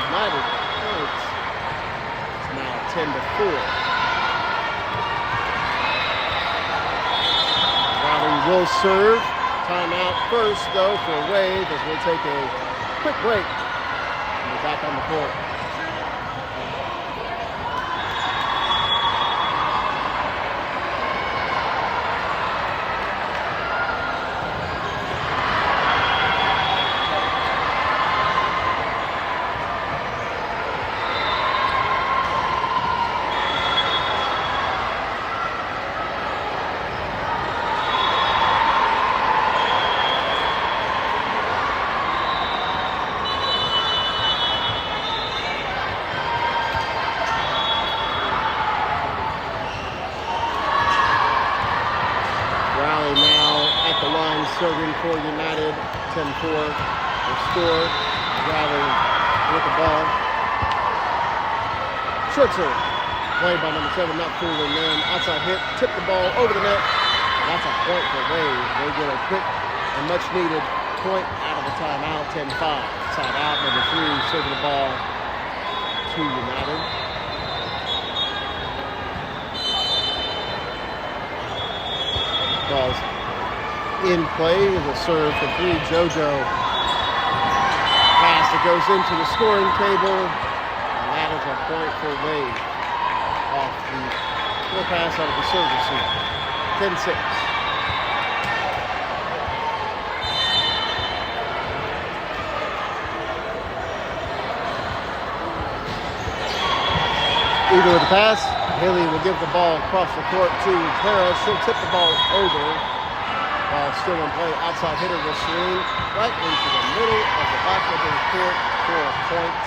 United points. It's now 10-4. Riley will serve. Timeout first, though, for Wave as we'll take a quick break. And we're back on the court. Serving for United, 10-4. They score. Riley with the ball. Short serve. Played by number 7, not fooling in. Outside hit. Tip the ball over the net. That's a point for Wave. They get a quick and much needed point out of the timeout. 10-5. Side out. Number 3 serving the ball to United. Balls in play is a serve for 3. JoJo. Pass that goes into the scoring table. And that is a point for Wade. Off the full pass out of the service here. 10-6. Eva with the pass. Haley will give the ball across the court to Clara. She'll tip the ball over. Ball still in play. Outside hitter will swing right into the middle of the back of the court for a point.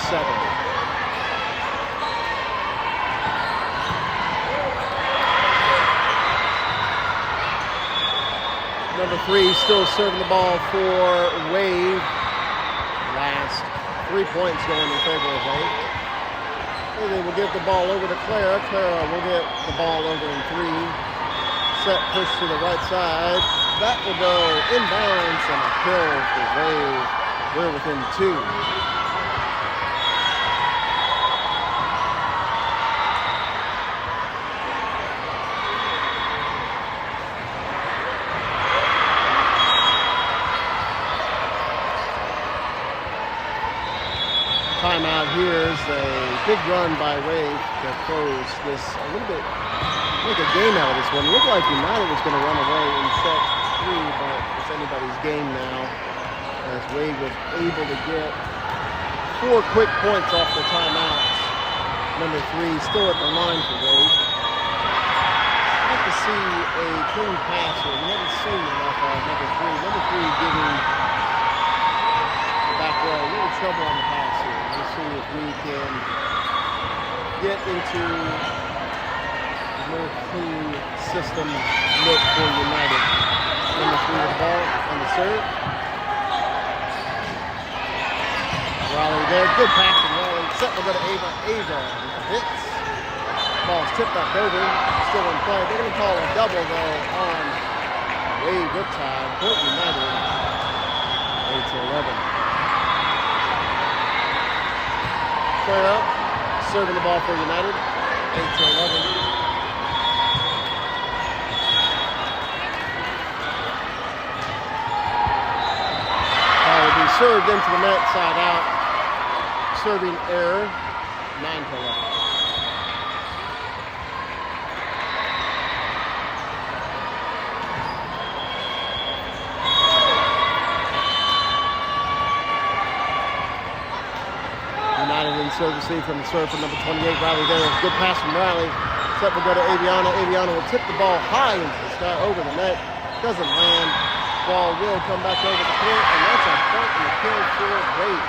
10-7. Number 3 still serving the ball for Wave. Last 3 points going in favor of Wave. And then we'll give the ball over to Clara. Clara will get the ball over in 3. Set push to the right side. That will go inbounds and a kill for Wave. We're within 2. Timeout here is a big run by Wave to close this a little bit make a game out of this one. It looked like United was going to run away in set 3, but it's anybody's game now, as Wade was able to get 4 quick points off the timeouts. Number 3 still at the line for Wade. I'd like to see a clean pass here. We haven't seen enough of number 3. Number 3 giving the back row a little trouble on the pass here. Let's see if we can get into more clean system look for United. Number 3 with the ball on the serve. Raleigh there, good pass from Raleigh. Set will go to Ava. Ava with the hits. Ball's tipped back over, still in play. They're going to call a double though on Wade Riptide. Point United, 8-11. Player up, serving the ball for United, 8-11. Served into the net, side out. Serving error, 9-11. United in serve receive from the serve from number 28, Riley there. Good pass from Riley. Set will go to Aviana. Aviana will tip the ball high into the sky over the net. Doesn't land. Ball will come back over the point, and that's a point in the kill for Wade.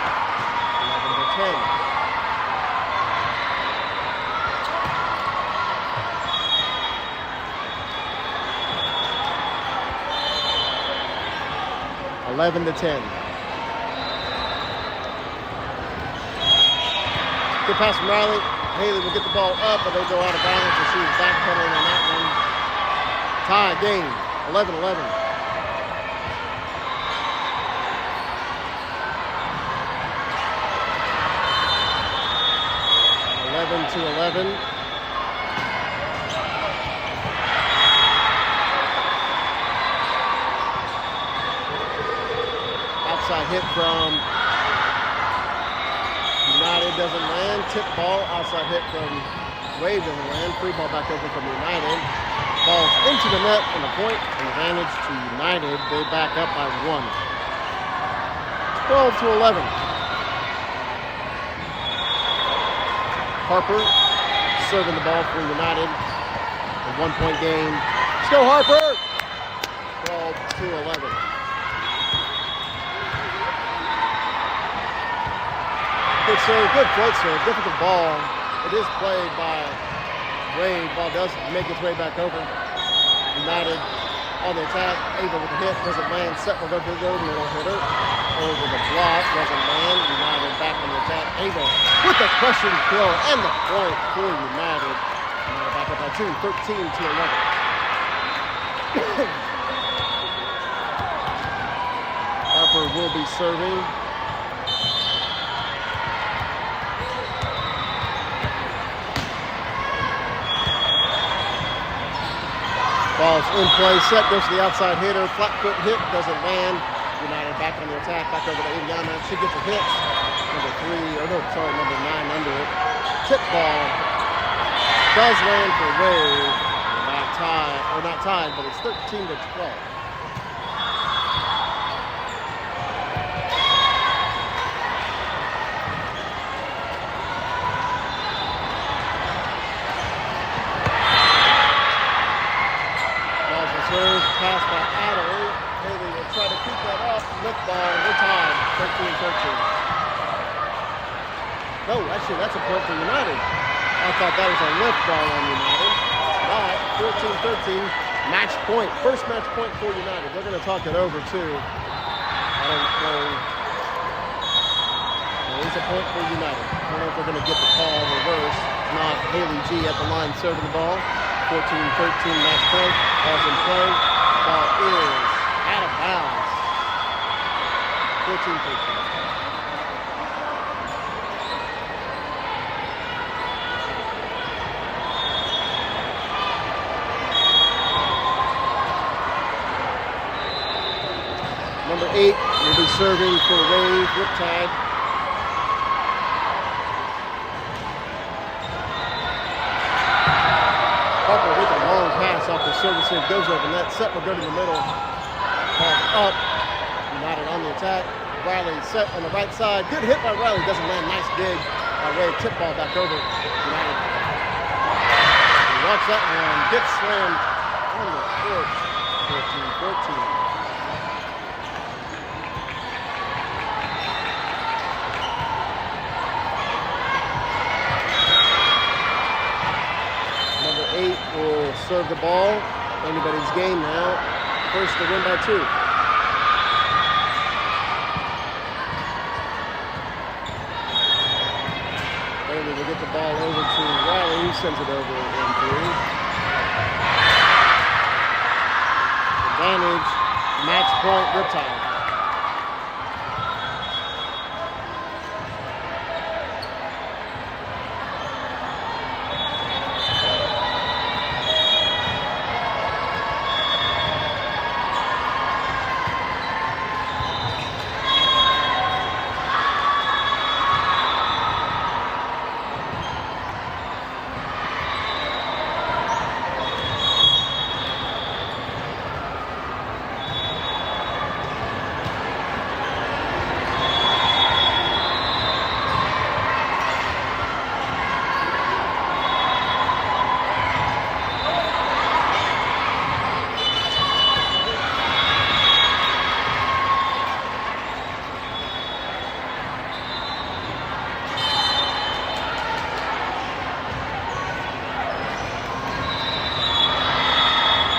11-10. 11-10. Good pass from Riley. Haley will get the ball up, but they'll go out of bounds, and she was backpedaling on that one. Tie game, 11-11. 11-11. Outside hit from United doesn't land. Tip ball. Outside hit from Wade doesn't land. Free ball back over from United. Ball's into the net and a point. An advantage to United. They back up by 1. 12-11. Harper serving the ball for United. A 1-point game. Let's go, Harper! 12-11. Good serve, good float serve, difficult ball. It is played by Wade. Ball does make its way back over. United on the attack. Ava with the hit, doesn't land. Set will go to the middle hitter. Over the block, doesn't land. United back on the attack. Ava with the crushing throw and the point for United. United back up by 2, 13-11. Harper will be serving. Ball's in play, set goes to the outside hitter, flat foot hit, doesn't land. United back on the attack, back over to Aviana. She gets a hit. Number 9 under it. Tip ball does land for Wade. Not tied, but it's 13-12. Serve, pass by Adderley. Haley will try to keep that up. Lift ball, we're tied. 13-13. No, actually, that's a point for United. I thought that was a lift ball on United. Not 14-13. Match point. First match point for United. They're going to talk it over, too. I don't know. It's a point for United. I don't know if they're going to get the call reversed. Not Haley G at the line serving the ball. 14-13 match point. Ball's in play. Ball is out of bounds. 14-13. Number 8 will be serving for Wade Riptide. Harper with a long Nice off the service save, goes over net. Set will go to the middle. Ball up. United on the attack. Riley set on the right side. Good hit by Riley. Doesn't land. Nice dig by Wade. Tip ball back over. United. Watch that one. Gets slammed on the court. 14-14. Will serve the ball. Anybody's game now. First to win by 2. Bailey will get the ball over to Riley, who sends it over in 3. Advantage, match point, Riptide.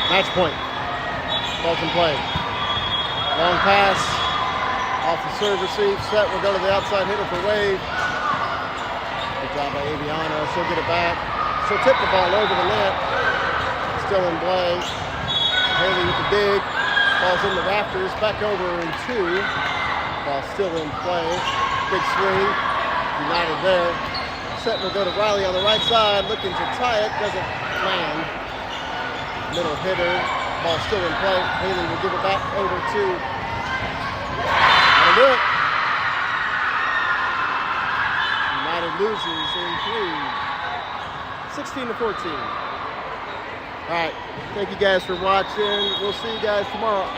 Match point. Ball's in play. Long pass. Off the serve receive. Set will go to the outside hitter for Wade. Good job by Aviano. She'll get it back. She'll tip the ball over the net. Still in play. Haley with the dig. Ball's in the rafters. Back over in 2. Ball still in play. Big swing. United there. Set will go to Riley on the right side. Looking to tie it. Doesn't land. Middle hitter, ball still in play. Haley will give it back over to. That'll do it. United loses in 3, 16-14. All right, thank you guys for watching. We'll see you guys tomorrow.